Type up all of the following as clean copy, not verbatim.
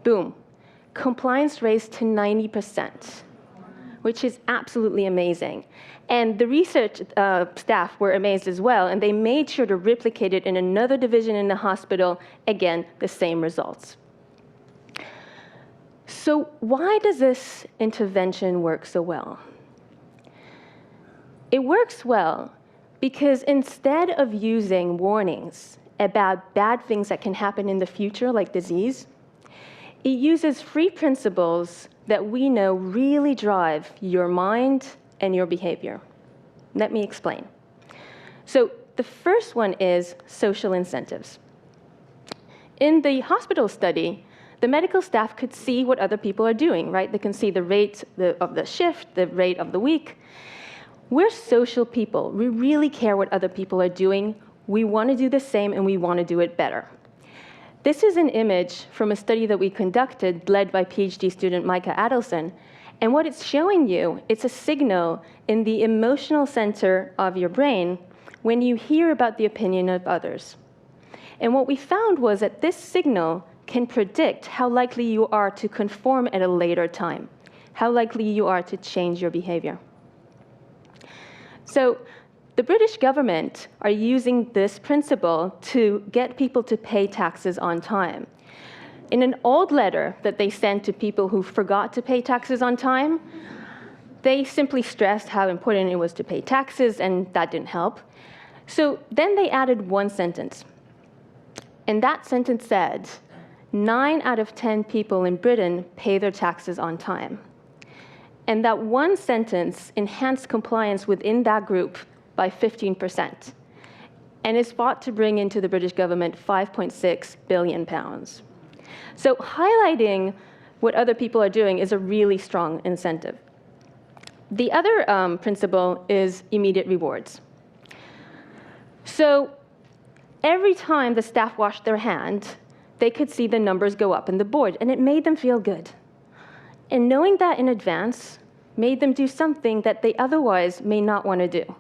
boom, compliance raised to 90%, which is absolutely amazing. And the research staff were amazed as well, and they made sure to replicate it in another division in the hospital. Again, the same results. So why does this intervention work so well? It works well because instead of using warnings about bad things that can happen in the future, like disease, it uses three principles that we know really drive your mind and your behavior. Let me explain. So the first one is social incentives. In the hospital study, the medical staff could see what other people are doing, right? They can see the rate of the shift, the rate of the week. We're social people. We really care what other people are doing. We want to do the same, and we want to do it better. This is an image from a study that we conducted, led by PhD student Micah Adelson. And what it's showing you, it's a signal in the emotional center of your brain when you hear about the opinion of others. And what we found was that this signal can predict how likely you are to conform at a later time, how likely you are to change your behavior. So the British government are using this principle to get people to pay taxes on time. In an old letter that they sent to people who forgot to pay taxes on time, they simply stressed how important it was to pay taxes, and that didn't help. So then they added one sentence. And that sentence said, 9 out of 10 people in Britain pay their taxes on time. And that one sentence enhanced compliance within that group by 15%, and is thought to bring into the British government £5.6 billion. So highlighting what other people are doing is a really strong incentive. The other principle is immediate rewards. So every time the staff washed their hand, they could see the numbers go up in the board, and it made them feel good. And knowing that in advance made them do something that they otherwise may not want to do.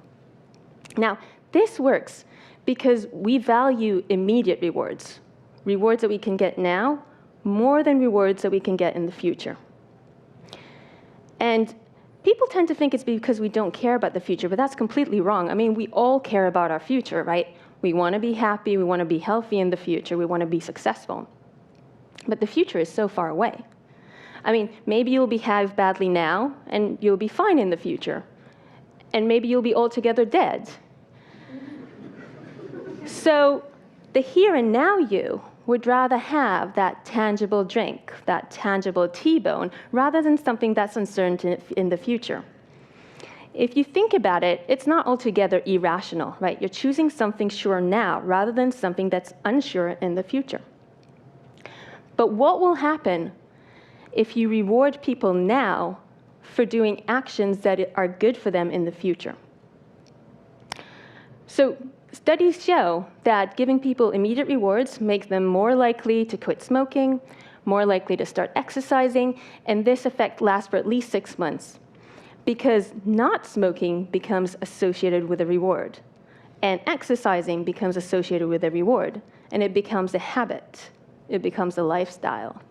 Now, this works because we value immediate rewards, rewards that we can get now, more than rewards that we can get in the future. And people tend to think it's because we don't care about the future, but that's completely wrong. I mean, we all care about our future, right? We want to be happy, we want to be healthy in the future, we want to be successful. But the future is so far away. I mean, maybe you'll behave badly now, and you'll be fine in the future. And maybe you'll be altogether dead. So the here and now you would rather have that tangible drink, that tangible T-bone, rather than something that's uncertain in the future. If you think about it, it's not altogether irrational, right? You're choosing something sure now rather than something that's unsure in the future. But what will happen if you reward people now for doing actions that are good for them in the future? So studies show that giving people immediate rewards makes them more likely to quit smoking, more likely to start exercising, and this effect lasts for at least 6 months, because not smoking becomes associated with a reward, and exercising becomes associated with a reward, and it becomes a habit. It becomes a lifestyle.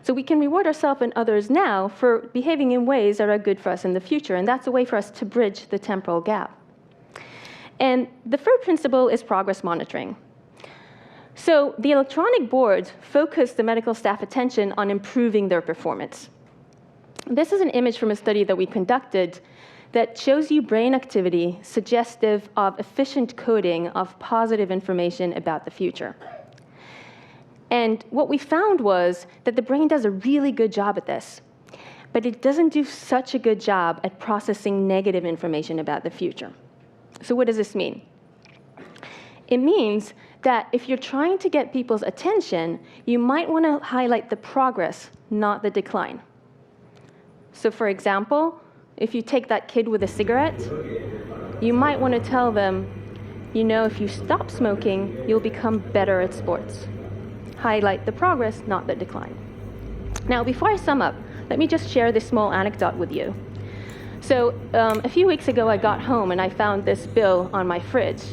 So we can reward ourselves and others now for behaving in ways that are good for us in the future, and that's a way for us to bridge the temporal gap. And the third principle is progress monitoring. So the electronic board focused the medical staff attention on improving their performance. This is an image from a study that we conducted that shows you brain activity suggestive of efficient coding of positive information about the future. And what we found was that the brain does a really good job at this, but it doesn't do such a good job at processing negative information about the future. So what does this mean? It means that if you're trying to get people's attention, you might want to highlight the progress, not the decline. So for example, if you take that kid with a cigarette, you might want to tell them, you know, if you stop smoking, you'll become better at sports. Highlight the progress, not the decline. Now, before I sum up, let me just share this small anecdote with you. So a few weeks ago, I got home and I found this bill on my fridge.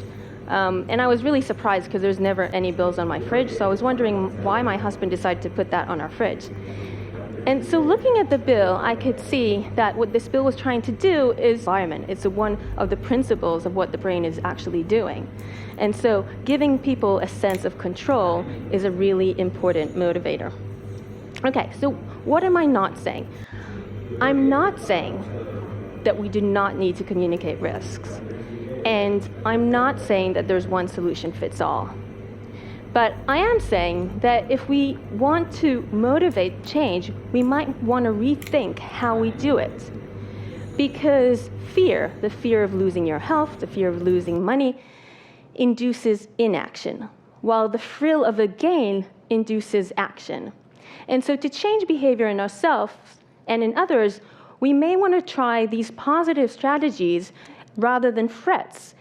And I was really surprised because there's never any bills on my fridge, so I was wondering why my husband decided to put that on our fridge. And so looking at the bill, I could see that what this bill was trying to do is environment. It's one of the principles of what the brain is actually doing. And so giving people a sense of control is a really important motivator. Okay, so what am I not saying? I'm not saying that we do not need to communicate risks. And I'm not saying that there's one solution fits all. But I am saying that if we want to motivate change, we might want to rethink how we do it. Because fear, the fear of losing your health, the fear of losing money, induces inaction, while the thrill of a gain induces action. And so to change behavior in ourselves and in others, we may want to try these positive strategies rather than threats,